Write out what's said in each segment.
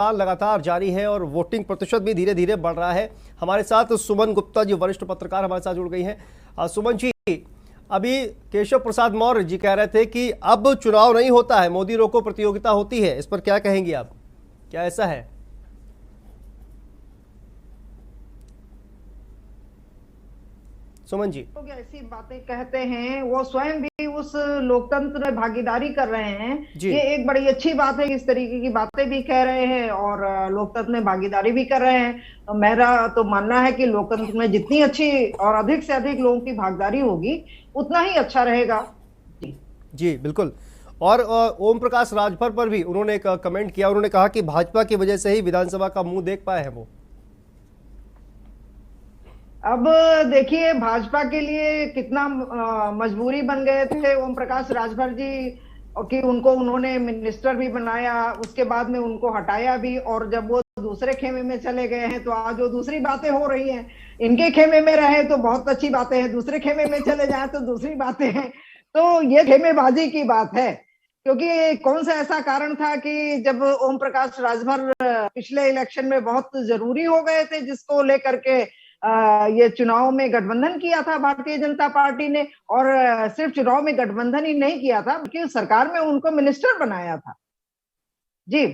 लगातार जारी है और वोटिंग प्रतिशत भी धीरे धीरे बढ़ रहा है। हमारे साथ सुमन गुप्ता जी, वरिष्ठ पत्रकार, हमारे साथ जुड़ गई हैं। सुमन जी, अभी केशव प्रसाद मौर्य जी कह रहे थे कि अब चुनाव नहीं होता है, मोदी रोको प्रतियोगिता होती है। इस पर क्या कहेंगे आप, क्या ऐसा है? सुमन जी, लोग ऐसी बातें कहते हैं, वो स्वयं भी उस लोकतंत्र में भागीदारी कर रहे हैं। ये एक बड़ी अच्छी बात है, इस तरीके की बातें भी कह रहे हैं और लोकतंत्र में भागीदारी भी कर रहे हैं। मेरा तो मानना है कि लोकतंत्र में जितनी अच्छी और अधिक से अधिक लोगों की भागीदारी होगी उतना ही अच्छा रहेगा। जी बिल्कुल। और ओम प्रकाश राजभर पर भी उन्होंने एक कमेंट किया। उन्होंने कहा कि भाजपा की वजह से ही विधानसभा का मुंह देख पाए हैं वो। अब देखिए, भाजपा के लिए कितना मजबूरी बन गए थे ओम प्रकाश राजभर जी, और कि उनको उन्होंने मिनिस्टर भी बनाया, उसके बाद में उनको हटाया भी, और जब वो दूसरे खेमे में चले गए हैं तो आज वो दूसरी बातें हो रही हैं। इनके खेमे में रहे तो बहुत अच्छी बातें हैं, दूसरे खेमे में चले जाए तो दूसरी बातें हैं। तो ये खेमेबाजी की बात है, क्योंकि कौन सा ऐसा कारण था कि जब ओम प्रकाश राजभर पिछले इलेक्शन में बहुत जरूरी हो गए थे, जिसको लेकर के ये चुनाव में गठबंधन किया था भारतीय जनता पार्टी ने, और सिर्फ चुनाव में गठबंधन ही नहीं किया था बल्कि सरकार में उनको मिनिस्टर बनाया था। जी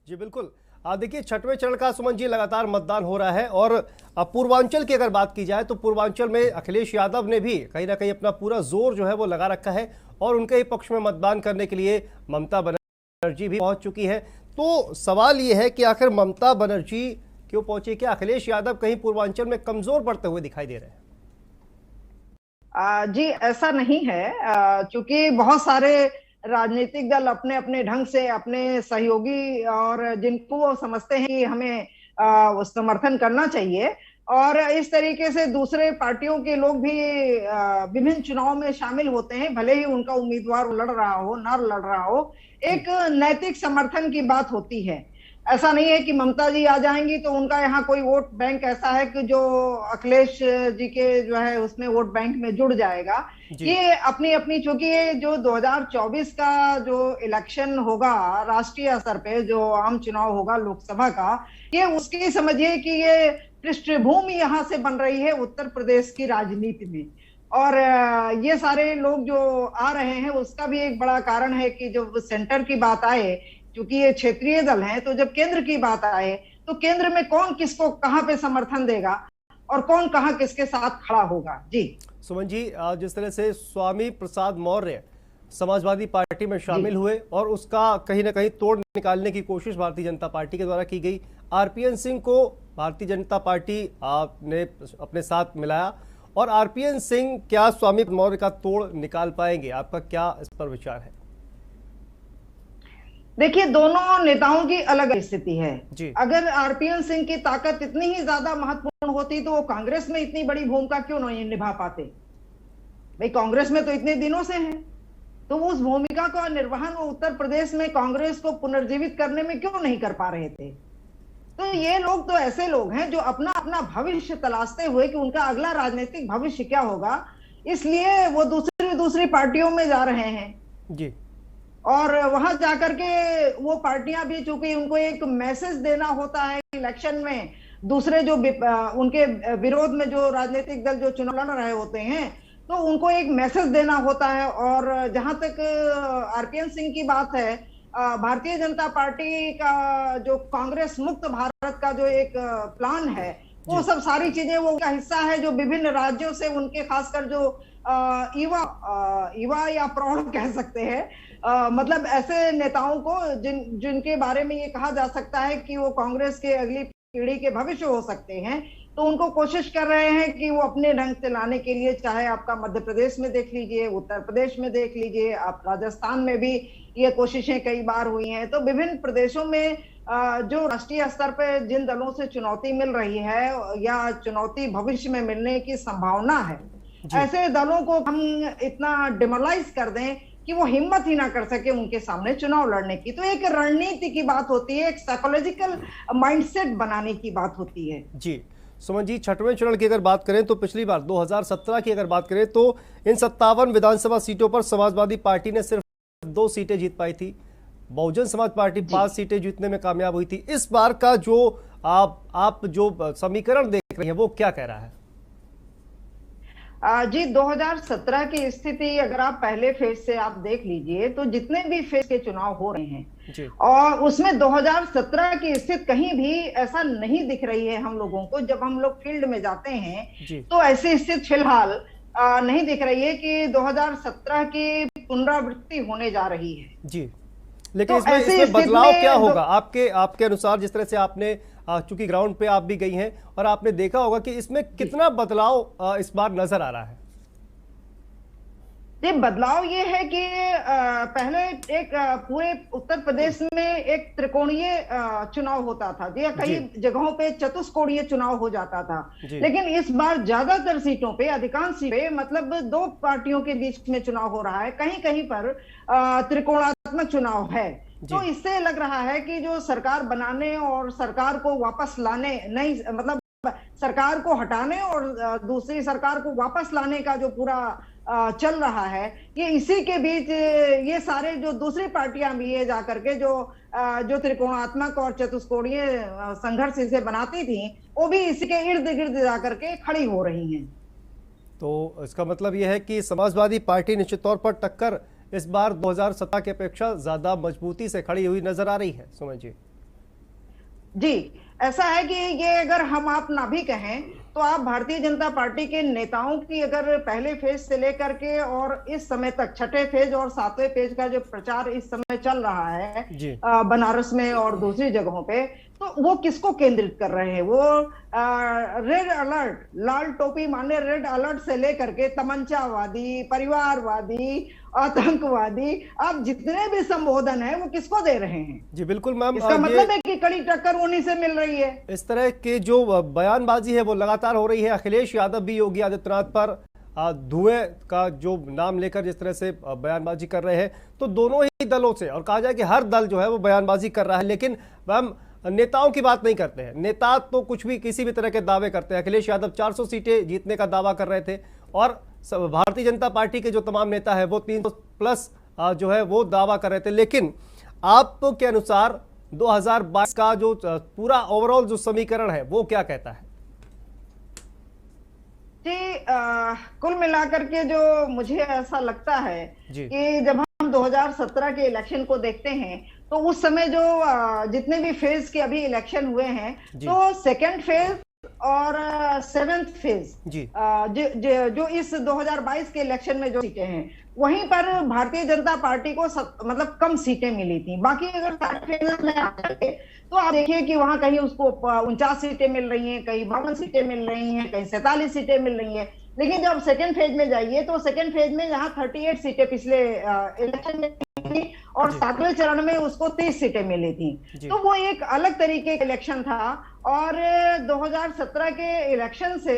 जी बिल्कुल। देखिए, छठवें चरण का सुमन जी लगातार मतदान हो रहा है और पूर्वांचल की अगर बात की जाए तो पूर्वांचल में अखिलेश यादव ने भी कहीं ना कहीं अपना पूरा जोर जो है वो लगा रखा है और उनके ही पक्ष में मतदान करने के लिए ममता बनर्जी भी पहुंच चुकी है। तो सवाल ये है कि आखिर ममता बनर्जी क्यों पहुंची? क्या अखिलेश यादव कहीं पूर्वांचल में कमजोर पड़ते हुए दिखाई दे रहे हैं? जी ऐसा नहीं है, क्योंकि बहुत सारे राजनीतिक दल अपने अपने ढंग से अपने सहयोगी और जिनको वो समझते हैं कि हमें समर्थन करना चाहिए, और इस तरीके से दूसरे पार्टियों के लोग भी विभिन्न चुनाव में शामिल होते हैं, भले ही उनका उम्मीदवार लड़ रहा हो ना लड़ रहा हो। एक नैतिक समर्थन की बात होती है। ऐसा नहीं है कि ममता जी आ जाएंगी तो उनका यहाँ कोई वोट बैंक ऐसा है कि जो अखिलेश जी के जो है उसमें वोट बैंक में जुड़ जाएगा। ये अपनी अपनी, चूंकि ये जो 2024 का जो इलेक्शन होगा राष्ट्रीय स्तर पे, जो आम चुनाव होगा लोकसभा का, ये उसकी समझिए कि ये पृष्ठभूमि यहाँ से बन रही है उत्तर प्रदेश की राजनीति में। और ये सारे लोग जो आ रहे हैं उसका भी एक बड़ा कारण है कि जब सेंटर की बात आए, क्योंकि ये क्षेत्रीय दल हैं, तो जब केंद्र की बात आए तो केंद्र में कौन किसको कहां पे समर्थन देगा और कौन कहां किसके साथ खड़ा होगा। जी सुमन जी, जिस तरह से स्वामी प्रसाद मौर्य समाजवादी पार्टी में शामिल हुए और उसका कहीं ना कहीं तोड़ निकालने की कोशिश भारतीय जनता पार्टी के द्वारा की गई, आरपीएन सिंह को भारतीय जनता पार्टी ने अपने साथ मिलाया, और आरपीएन सिंह क्या स्वामी मौर्य का तोड़ निकाल पाएंगे? आपका क्या इस पर विचार है? देखिए, दोनों नेताओं की अलग स्थिति है। अगर आरपीएन सिंह की ताकत इतनी ही ज्यादा महत्वपूर्ण होती तो वो कांग्रेस में इतनी बड़ी भूमिका क्यों नहीं निभा पाते? भाई कांग्रेस में तो इतने दिनों से हैं, तो उस भूमिका का निर्वहन वो उत्तर प्रदेश में कांग्रेस को पुनर्जीवित करने में क्यों नहीं कर पा रहे थे? तो ये लोग तो ऐसे लोग हैं जो अपना अपना भविष्य तलाशते हुए कि उनका अगला राजनीतिक भविष्य क्या होगा, इसलिए वो दूसरी पार्टियों में जा रहे हैं जी। और वहां जाकर के वो पार्टियां भी, चूंकि उनको एक मैसेज देना होता है इलेक्शन में, दूसरे जो उनके विरोध में जो राजनीतिक दल जो चुनाव लड़ रहे होते हैं, तो उनको एक मैसेज देना होता है। और जहां तक आरपीएन सिंह की बात है, भारतीय जनता पार्टी का जो कांग्रेस मुक्त भारत का जो एक प्लान है, वो सब सारी चीजें वो का हिस्सा है, जो विभिन्न राज्यों से उनके खासकर जो युवा या प्रौढ़ कह सकते हैं, मतलब ऐसे नेताओं को जिनके बारे में ये कहा जा सकता है कि वो कांग्रेस के अगली पीढ़ी के भविष्य हो सकते हैं, तो उनको कोशिश कर रहे हैं कि वो अपने ढंग से लाने के लिए, चाहे आपका मध्य प्रदेश में देख लीजिए, उत्तर प्रदेश में देख लीजिए, आप राजस्थान में भी ये कोशिशें कई बार हुई हैं। तो विभिन्न प्रदेशों में जो राष्ट्रीय स्तर पर जिन दलों से चुनौती मिल रही है या चुनौती भविष्य में मिलने की संभावना है, ऐसे दलों को हम इतना डिमोरलाइज कर दें कि वो हिम्मत ही ना कर सके उनके सामने चुनाव लड़ने की। तो एक रणनीति की बात होती है, एक साइकोलॉजिकल माइंडसेट बनाने की बात होती है। जी सुमन जी, छठवें चरण की अगर बात करें तो पिछली बार 2017 की अगर बात करें तो इन 57 विधानसभा सीटों पर समाजवादी पार्टी ने सिर्फ 2 सीटें जीत पाई थी। बहुजन समाज पार्टी 5 सीटें जीतने में कामयाब हुई थी। इस बार का जो आप जो समीकरण देख रहे हैं वो क्या कह रहा है? जी, 2017 की स्थिति अगर आप पहले फेज से आप देख लीजिए तो जितने भी फेज के चुनाव हो रहे हैं जी। और उसमें 2017 की स्थिति कहीं भी ऐसा नहीं दिख रही है हम लोगों को। जब हम लोग फील्ड में जाते हैं तो ऐसी स्थिति फिलहाल नहीं दिख रही है कि 2017 की पुनरावृत्ति होने जा रही है। जी, लेकिन तो इसमें बदलाव क्या होगा आपके अनुसार? जिस तरह से आपने चूंकि ग्राउंड पे आप भी गई हैं और आपने देखा होगा कि इसमें कितना बदलाव इस बार नजर आ रहा है? ये बदलाव ये है कि पहले एक पूरे उत्तर प्रदेश में एक त्रिकोणीय चुनाव होता था, जी कई जगहों पे चतुष्कोणीय चुनाव हो जाता था। लेकिन इस बार ज्यादातर सीटों पे, अधिकांश सीटें मतलब 2 पार्टियों के बीच में चुनाव हो रहा है, कहीं कहीं पर त्रिकोणात्मक चुनाव है। तो इससे लग रहा है कि जो सरकार बनाने और सरकार को वापस लाने, नहीं मतलब सरकार को हटाने और दूसरी सरकार को वापस लाने का जो पूरा चल रहा है, ये इसी के बीच ये सारे जो दूसरी पार्टियां भी है जाकर के जो त्रिकोणात्मक और चतुष्कोणीय संघर्ष इसे बनाती थी, वो भी इसी के इर्द गिर्द जाकर के खड़ी हो रही हैं। तो इसका मतलब यह है कि समाजवादी पार्टी निश्चित तौर पर टक्कर इस बार 2017 की अपेक्षा ज्यादा मजबूती से खड़ी हुई नजर आ रही है। सुमन जी, जी ऐसा है कि ये अगर हम आप ना भी कहें तो आप भारतीय जनता पार्टी के नेताओं की अगर पहले फेज से लेकर के और इस समय तक छठे फेज और 7वें फेज का जो प्रचार इस समय चल रहा है बनारस में और दूसरी जगहों पे, तो वो किसको केंद्रित कर रहे हैं? वो रेड अलर्ट, लाल टोपी माने रेड अलर्ट से लेकर के तमंचावादी, परिवारवादी, आतंकवादी, आप जितने भी संबोधन है वो किसको दे रहे हैं? जी बिल्कुल मैम, इसका मतलब है कि कड़ी टक्कर उन्हीं से मिल रही है। इस तरह के जो बयानबाजी है वो लगातार हो रही है। अखिलेश यादव भी योगी आदित्यनाथ पर धुएं का जो नाम लेकर जिस तरह से बयानबाजी कर रहे हैं, तो दोनों ही दलों से, और कहा जाए कि हर दल जो है वो बयानबाजी कर रहा है, लेकिन मैम नेताओं की बात नहीं करते हैं। नेता तो कुछ भी किसी भी तरह के दावे करते हैं। अखिलेश यादव 400 सीटें जीतने का दावा कर रहे थे और भारतीय जनता पार्टी के जो तमाम नेता है वो 300 प्लस जो है वो दावा कर रहे थे। लेकिन आपके अनुसार 2022 का जो पूरा ओवरऑल जो समीकरण है वो क्या कहता है? जी कुल मिलाकर के जो मुझे ऐसा लगता है कि जब हम 2017 के इलेक्शन को देखते हैं तो उस समय जो जितने भी फेज के अभी इलेक्शन हुए हैं, तो सेकेंड फेज और 7th फेज जो इस 2022 के इलेक्शन में जो सीटें हैं, वहीं पर भारतीय जनता पार्टी को मतलब कम सीटें मिली थी। बाकी अगर फेज में आकर के तो आप देखिए कि वहां कहीं उसको 49 सीटें मिल रही हैं, कहीं 52 सीटें मिल रही हैं, कहीं 47 सीटें मिल रही हैं। लेकिन जब सेकेंड फेज में जाइए तो सेकेंड फेज में जहां 38 सीटें पिछले इलेक्शन में थी और 7वें चरण में उसको 30 सीटें मिली थी, तो वो एक अलग तरीके का इलेक्शन था। और 2017 के इलेक्शन से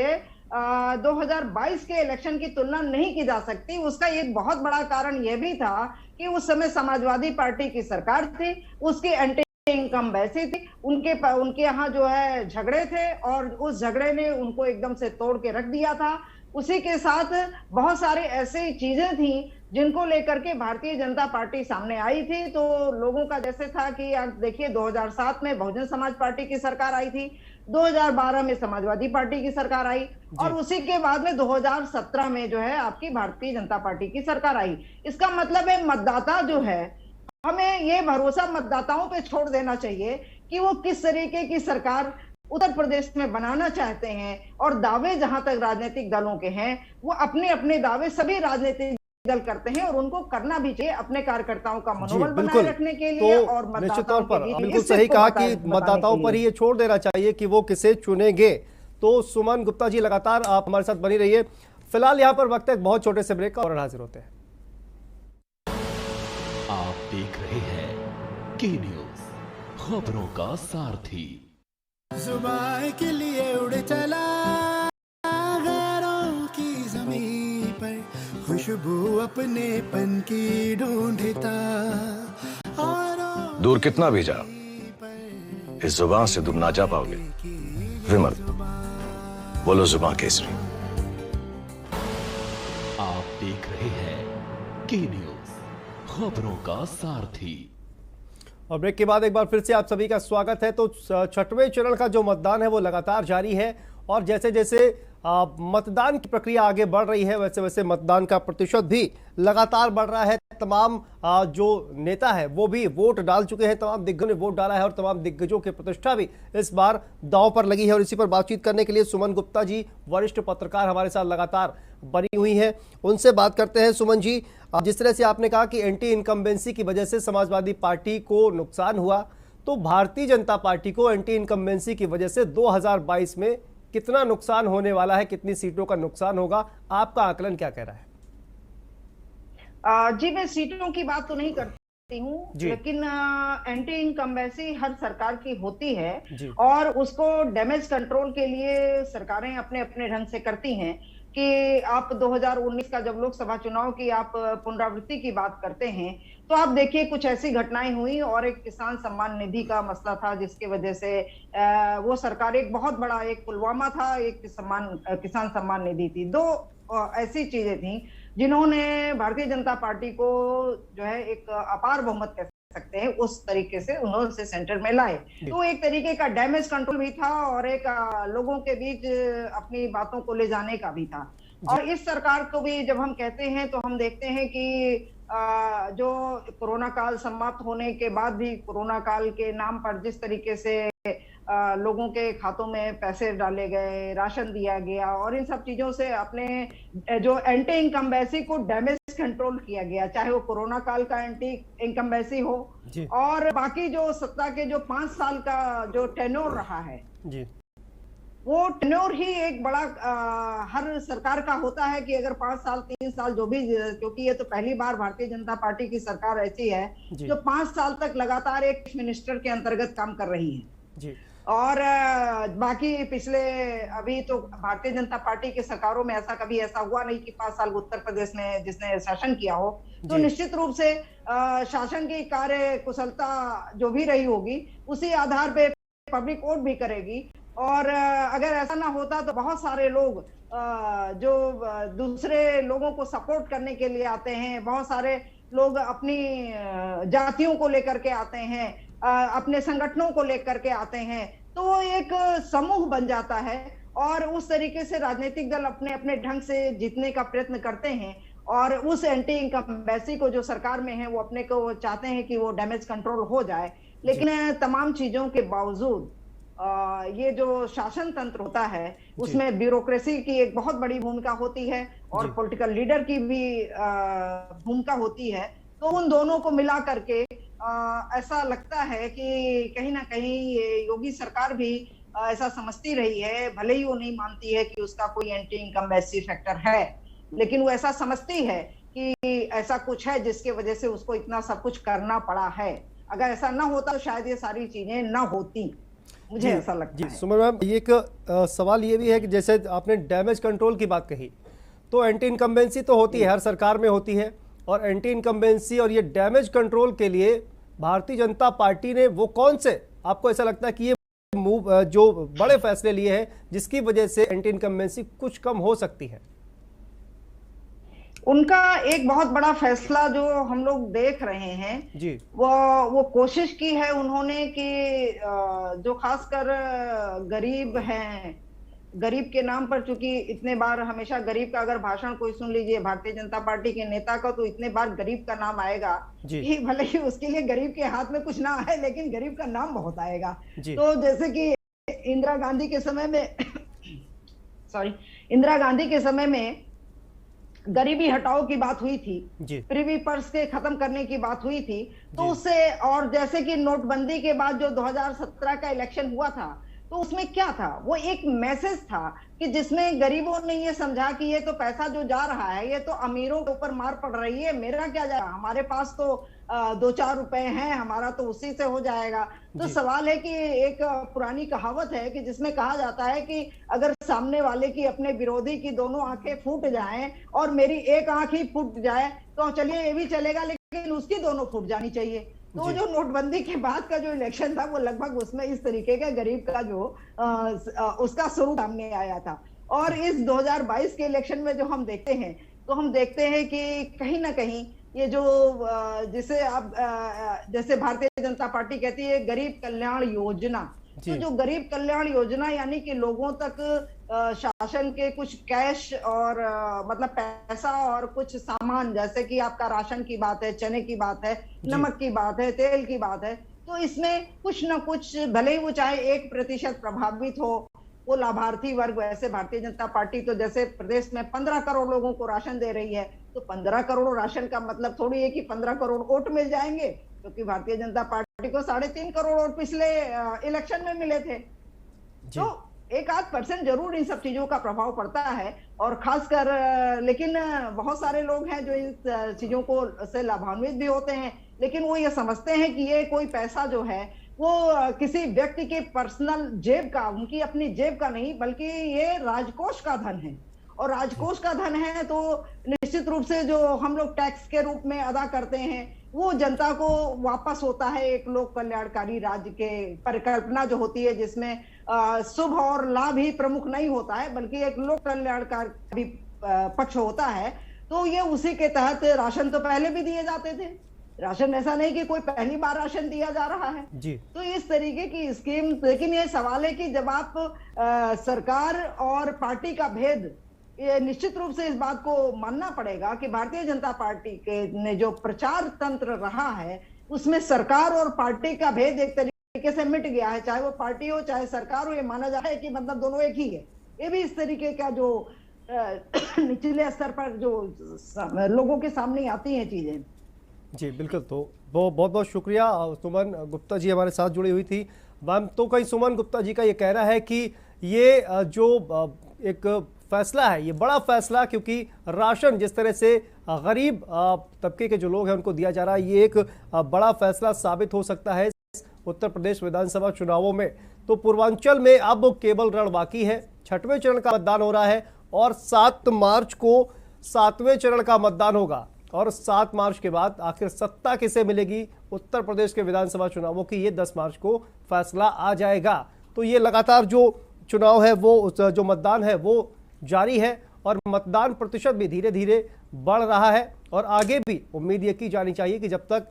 2022 के इलेक्शन की तुलना नहीं की जा सकती। उसका एक बहुत बड़ा कारण यह भी था कि उस समय समाजवादी पार्टी की सरकार थी, उसकी एंटी इनकम वैसी थी, उनके यहाँ जो है झगड़े थे और उस झगड़े ने उनको एकदम से तोड़ के रख दिया था। उसी के साथ बहुत सारे ऐसी चीजें थी जिनको लेकर के भारतीय जनता पार्टी सामने आई थी। तो लोगों का जैसे था कि आप देखिए 2007 में बहुजन समाज पार्टी की सरकार आई थी, 2012 में समाजवादी पार्टी की सरकार आई और उसी के बाद में 2017 में जो है आपकी भारतीय जनता पार्टी की सरकार आई। इसका मतलब है मतदाता जो है, हमें ये भरोसा मतदाताओं पे छोड़ देना चाहिए कि वो किस तरीके की सरकार उत्तर प्रदेश में बनाना चाहते हैं। और दावे जहां तक राजनीतिक दलों के हैं, वो अपने अपने दावे सभी राजनीतिक दल करते हैं और उनको करना भी चाहिए अपने कार्यकर्ताओं का मनोबल बनाए रखने के लिए। तो और निश्चित तौर पर बिल्कुल सही कहा कि मतदाताओं पर ही ये छोड़ देना चाहिए कि वो किसे चुनेंगे। तो सुमन गुप्ता जी लगातार आप हमारे साथ बनी रहिए। फिलहाल यहाँ पर वक्त है एक बहुत छोटे से ब्रेक का और हाजिर होते हैं। आप देख रहे हैं के न्यूज, खबरों का सारथी। जुबान के लिए उड़ चला गैरों की ज़मीं पर, खुशबू अपने पन की ढूंढता। दूर कितना भी जा, इस जुबान से दूर ना जा पाओगे। विमल, बोलो जुबान केसरी। आप देख रहे हैं के न्यूज, खबरों का सारथी। और ब्रेक के बाद एक बार फिर से आप सभी का स्वागत है। तो छठवें चरण का जो मतदान है वो लगातार जारी है और जैसे जैसे मतदान की प्रक्रिया आगे बढ़ रही है वैसे वैसे मतदान का प्रतिशत भी लगातार बढ़ रहा है। तमाम जो नेता है वो भी वोट डाल चुके हैं, तमाम दिग्गजों ने वोट डाला है और तमाम दिग्गजों की प्रतिष्ठा भी इस बार दांव पर लगी है। और इसी पर बातचीत करने के लिए सुमन गुप्ता जी, वरिष्ठ पत्रकार, हमारे साथ लगातार बनी हुई हैं। उनसे बात करते हैं। सुमन जी, जिस तरह से आपने कहा कि एंटी इनकम्बेंसी की वजह से समाजवादी पार्टी को नुकसान हुआ, तो भारतीय जनता पार्टी को एंटी इनकम्बेंसी की वजह से 2022 में कितना नुकसान होने वाला है, कितनी सीटों का नुकसान होगा, आपका आकलन क्या कह रहा है? जी, मैं सीटों की बात तो नहीं करती हूँ, लेकिन एंटी इनकम्बेंसी हर सरकार की होती है और उसको डैमेज कंट्रोल के लिए सरकारें अपने अपने ढंग से करती हैं। कि आप 2019 का जब लोकसभा चुनाव की आप पुनरावृत्ति की बात करते हैं तो आप देखिए कुछ ऐसी घटनाएं हुई और एक किसान सम्मान निधि का मसला था जिसकी वजह से वो सरकार, एक बहुत बड़ा, एक पुलवामा था, एक किसान सम्मान निधि थी, दो ऐसी चीजें थी जिन्होंने भारतीय जनता पार्टी को जो है एक अपार बहुमत कह सकते हैं उस तरीके से उन्होंने सेंटर में लाए। तो एक तरीके का डैमेज कंट्रोल भी था और एक लोगों के बीच अपनी बातों को ले जाने का भी था। और इस सरकार को भी जब हम कहते हैं तो हम देखते हैं कि जो कोरोना काल समाप्त होने के बाद भी कोरोना काल के नाम पर जिस तरीके से लोगों के खातों में पैसे डाले गए, राशन दिया गया और इन सब चीजों से अपने जो एंटी इनकम्बेंसी को डैमेज कंट्रोल किया गया, चाहे वो कोरोना काल का एंटी इनकम्बेंसी हो और बाकी जो सत्ता के जो 5 साल का जो टेन्योर रहा है जी, वो टेन्योर ही एक बड़ा हर सरकार का होता है कि अगर 5 साल 3 साल जो भी, क्योंकि ये तो पहली बार भारतीय जनता पार्टी की सरकार ऐसी है जो 5 साल तक लगातार एक मिनिस्टर के अंतर्गत काम कर रही है जी। और बाकी पिछले अभी तो भारतीय जनता पार्टी की सरकारों में ऐसा हुआ नहीं कि 5 साल उत्तर प्रदेश में जिसने शासन किया हो, तो निश्चित रूप से शासन की कार्य कुशलता जो भी रही होगी उसी आधार पे पब्लिक वोट भी करेगी। और अगर ऐसा ना होता तो बहुत सारे लोग जो दूसरे लोगों को सपोर्ट करने के लिए आते हैं, बहुत सारे लोग अपनी जातियों को लेकर के आते हैं, अपने संगठनों को लेकर के आते हैं, तो वो एक समूह बन जाता है और उस तरीके से राजनीतिक दल अपने अपने ढंग से जीतने का प्रयत्न करते हैं और उस एंटी इनकम्बेंसी को जो सरकार में है वो अपने को चाहते हैं कि वो डैमेज कंट्रोल हो जाए। लेकिन तमाम चीजों के बावजूद ये जो शासन तंत्र होता है उसमें ब्यूरोक्रेसी की एक बहुत बड़ी भूमिका होती है और पॉलिटिकल लीडर की भी भूमिका होती है। तो उन दोनों को मिला करके ऐसा लगता है कि कहीं ना कहीं ये योगी सरकार भी ऐसा समझती रही है, भले ही वो नहीं मानती है कि उसका कोई एंटी इनकम्बेंसी फैक्टर है, लेकिन वो ऐसा समझती है कि ऐसा कुछ है जिसके वजह से उसको इतना सब कुछ करना पड़ा है। अगर ऐसा ना होता तो शायद ये सारी चीजें ना होती, मुझे ऐसा लगता है। सुमन मैम, ये एक सवाल ये भी है कि जैसे आपने डैमेज कंट्रोल की बात कही, तो एंटी इनकम्बेंसी तो होती है, हर सरकार में होती है, और एंटी इनकम्बेंसी और ये डैमेज कंट्रोल के लिए भारतीय जनता पार्टी ने वो कौन से, आपको ऐसा लगता है कि ये मूव जो बड़े फैसले लिए हैं जिसकी वजह से एंटी इनकम्बेंसी कुछ कम हो सकती है? उनका एक बहुत बड़ा फैसला जो हम लोग देख रहे हैं जी, वो कोशिश की है उन्होंने कि जो खासकर गरीब हैं, गरीब के नाम पर, चूंकि इतने बार हमेशा गरीब का अगर भाषण कोई सुन लीजिए भारतीय जनता पार्टी के नेता का तो इतने बार गरीब का नाम आएगा कि भले ही उसके लिए गरीब के हाथ में कुछ ना आए लेकिन गरीब का नाम बहुत आएगा। तो जैसे कि इंदिरा गांधी के समय में इंदिरा गांधी के समय में गरीबी हटाओ की बात हुई थी, प्रिवी पर्स के खत्म करने की बात हुई थी, तो उससे, और जैसे कि नोटबंदी के बाद जो 2017 का इलेक्शन हुआ था तो उसमें क्या था, वो एक मैसेज था कि जिसमें गरीबों ने ये समझा कि ये तो पैसा जो जा रहा है ये तो अमीरों के ऊपर मार पड़ रही है, मेरा क्या जा रहा, हमारे पास तो 2-4 रुपए हैं, हमारा तो उसी से हो जाएगा। तो सवाल है कि एक पुरानी कहावत है कि जिसमें कहा जाता है कि अगर सामने वाले की, अपने विरोधी की दोनों आंखें फूट जाएं और मेरी एक आंख ही फूट जाए तो चलिए ये भी चलेगा, लेकिन उसकी दोनों फूट जानी चाहिए। तो जो नोटबंदी के बाद का जो इलेक्शन था वो लगभग उसमें इस तरीके का गरीब का जो उसका स्वरूप सामने आया था। और इस 2022 के इलेक्शन में जो हम देखते हैं तो हम देखते हैं कि कहीं ना कहीं ये जो जिसे आप जैसे भारतीय जनता पार्टी कहती है गरीब कल्याण योजना, तो जो गरीब कल्याण योजना यानी कि लोगों तक शासन के कुछ कैश और मतलब पैसा और कुछ सामान, जैसे कि आपका राशन की बात है, चने की बात है, नमक की बात है, तेल की बात है, तो इसमें कुछ ना कुछ, भले ही वो चाहे 1% प्रभावित हो वो लाभार्थी वर्ग। वैसे भारतीय जनता पार्टी तो जैसे प्रदेश में 15 करोड़ लोगों को राशन दे रही है, तो 15 करोड़ राशन का मतलब थोड़ी है कि 15 करोड़ वोट मिल जाएंगे, क्योंकि भारतीय जनता पार्टी को 3.5 करोड़ वोट पिछले इलेक्शन में मिले थे। तो 1-8% जरूर इन सब चीजों का प्रभाव पड़ता है, और खासकर लेकिन बहुत सारे लोग हैं जो इन चीजों को से लाभान्वित भी होते हैं, लेकिन वो ये समझते हैं कि ये कोई पैसा जो है वो किसी व्यक्ति के पर्सनल जेब का, उनकी अपनी जेब का नहीं, बल्कि ये राजकोष का धन है, और राजकोष का धन है तो निश्चित रूप से जो हम लोग टैक्स के रूप में अदा करते हैं वो जनता को वापस होता है। एक लोक कल्याणकारी राज्य के परिकल्पना जो होती है, जिसमें शुभ और लाभ ही प्रमुख नहीं होता है, बल्कि एक लोक कल्याणकारी पक्ष होता है, तो ये उसी के तहत राशन तो पहले भी दिए जाते थे। राशन ऐसा नहीं कि कोई पहली बार राशन दिया जा रहा है जी। तो इस तरीके की स्कीम, लेकिन ये सवाल है कि जब आप सरकार और पार्टी का भेद, ये निश्चित रूप से इस बात को मानना पड़ेगा कि भारतीय जनता पार्टी के ने जो प्रचार तंत्र रहा है उसमें सरकार और पार्टी का भेद एक तरीके से मिट गया है। चाहे वो पार्टी हो चाहे सरकार हो, ये माना जाए कि मतलब दोनों एक ही है। ये भी इस तरीके का जो निचले स्तर पर जो लोगों के सामने आती हैं चीजें। जी बिल्कुल, तो बहुत बहुत शुक्रिया। सुमन गुप्ता जी हमारे साथ जुड़ी हुई थी मैम। तो कहीं सुमन गुप्ता जी का ये कहना है कि ये जो एक फैसला है, ये बड़ा फैसला, क्योंकि राशन जिस तरह से गरीब तबके के जो लोग हैं उनको दिया जा रहा है, ये एक बड़ा फैसला साबित हो सकता है उत्तर प्रदेश विधानसभा चुनावों में। तो पूर्वांचल में अब केवल रण बाकी है, 6वें चरण का मतदान हो रहा है, और 7 मार्च को 7वें चरण का मतदान होगा, और 7 मार्च के बाद आखिर सत्ता किसे मिलेगी उत्तर प्रदेश के विधानसभा चुनावों की, ये 10 मार्च को फैसला आ जाएगा। तो ये लगातार जो चुनाव है वो, जो मतदान है वो जारी है, और मतदान प्रतिशत भी धीरे धीरे बढ़ रहा है, और आगे भी उम्मीद ये की जानी चाहिए कि जब तक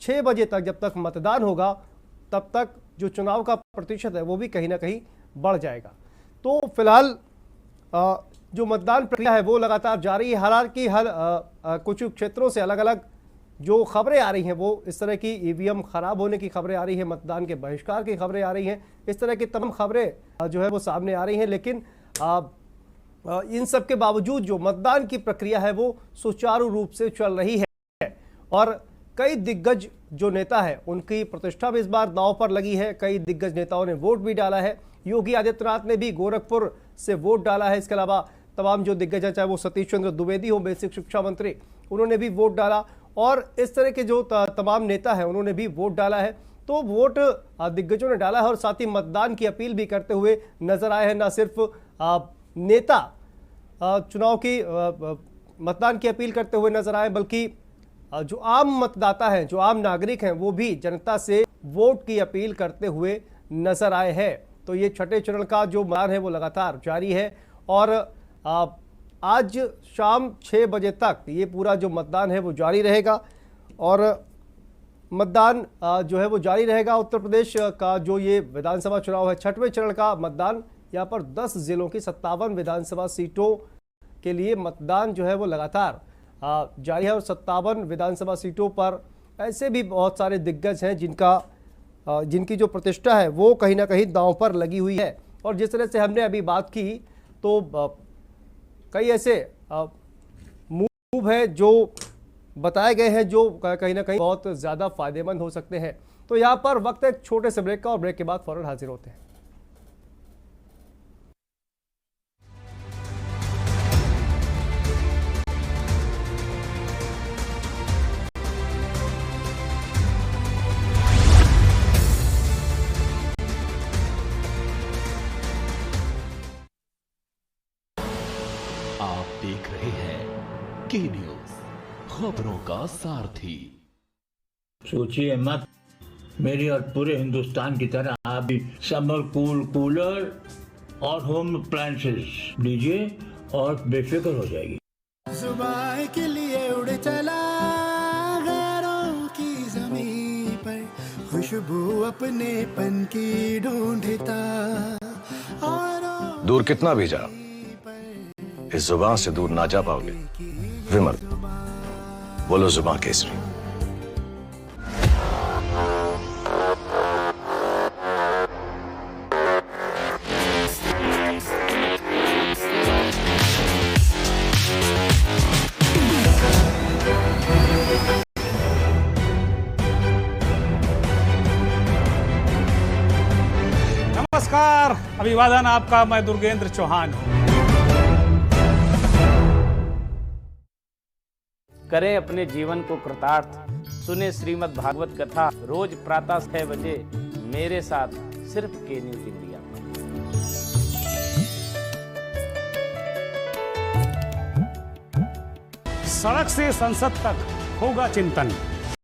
6 बजे तक जब तक मतदान होगा तब तक जो चुनाव का प्रतिशत है वो भी कहीं ना कहीं बढ़ जाएगा। तो फिलहाल जो मतदान प्रक्रिया है वो लगातार जारी है। हालांकि कुछ क्षेत्रों से अलग अलग जो खबरें आ रही हैं वो इस तरह की ईवीएम खराब होने की खबरें आ रही हैं, मतदान के बहिष्कार की खबरें आ रही हैं, इस तरह की तमाम खबरें जो है वो सामने आ रही हैं। लेकिन इन सब के बावजूद जो मतदान की प्रक्रिया है वो सुचारू रूप से चल रही है, और कई दिग्गज जो नेता है उनकी प्रतिष्ठा भी इस बार दांव पर लगी है। कई दिग्गज नेताओं ने वोट भी डाला है। योगी आदित्यनाथ ने भी गोरखपुर से वोट डाला है। इसके अलावा तमाम जो दिग्गज हैं, चाहे वो सतीश चंद्र द्विवेदी हो, बेसिक शिक्षा मंत्री, उन्होंने भी वोट डाला, और इस तरह के जो तमाम नेता हैं उन्होंने भी वोट डाला है। तो वोट दिग्गजों ने डाला है, और साथ ही मतदान की अपील भी करते हुए नजर आए हैं। न सिर्फ नेता चुनाव की मतदान की अपील करते हुए नजर आए, बल्कि जो आम मतदाता हैं, जो आम नागरिक हैं, वो भी जनता से वोट की अपील करते हुए नजर आए हैं। तो ये 6ठे चरण का जो मतदान है वो लगातार जारी है, और आज शाम 6 बजे तक ये पूरा जो मतदान है वो जारी रहेगा, और मतदान जो है वो जारी रहेगा। उत्तर प्रदेश का जो ये विधानसभा चुनाव है, 6वें चरण का मतदान, यहाँ पर 10 जिलों की 57 विधानसभा सीटों के लिए मतदान जो है वो लगातार जारी है, और 57 विधानसभा सीटों पर ऐसे भी बहुत सारे दिग्गज हैं जिनकी जो प्रतिष्ठा है वो कहीं ना कहीं दांव पर लगी हुई है। और जिस तरह से हमने अभी बात की, तो कई ऐसे मूव है जो बताए गए हैं जो कहीं ना कहीं बहुत ज़्यादा फायदेमंद हो सकते हैं। तो यहाँ पर वक्त है एक छोटे से ब्रेक का, और ब्रेक के बाद फौरन हाजिर होते हैं। आप देख रहे हैं के न्यूज, खबरों का सारथी। सोचिए मत, मेरी और पूरे हिंदुस्तान की तरह आप भी समर कूलर और होम अप्लायंसेस लीजिए और बेफिक्र हो जाएगी। सुबह के लिए उड़ चला खुशबू अपनेपन की ढूंढता और दूर कितना भी जा, इस जुबान से दूर ना जा पाओगे। विमल, बोलो जुबान केसरी। नमस्कार, अभिवादन आपका। मैं दुर्गेंद्र चौहान हूं। करें अपने जीवन को कृतार्थ, सुने श्रीमद् भागवत कथा रोज प्रातः 6 बजे मेरे साथ सिर्फ के न्यूज इंडिया में। सड़क से संसद तक होगा चिंतन।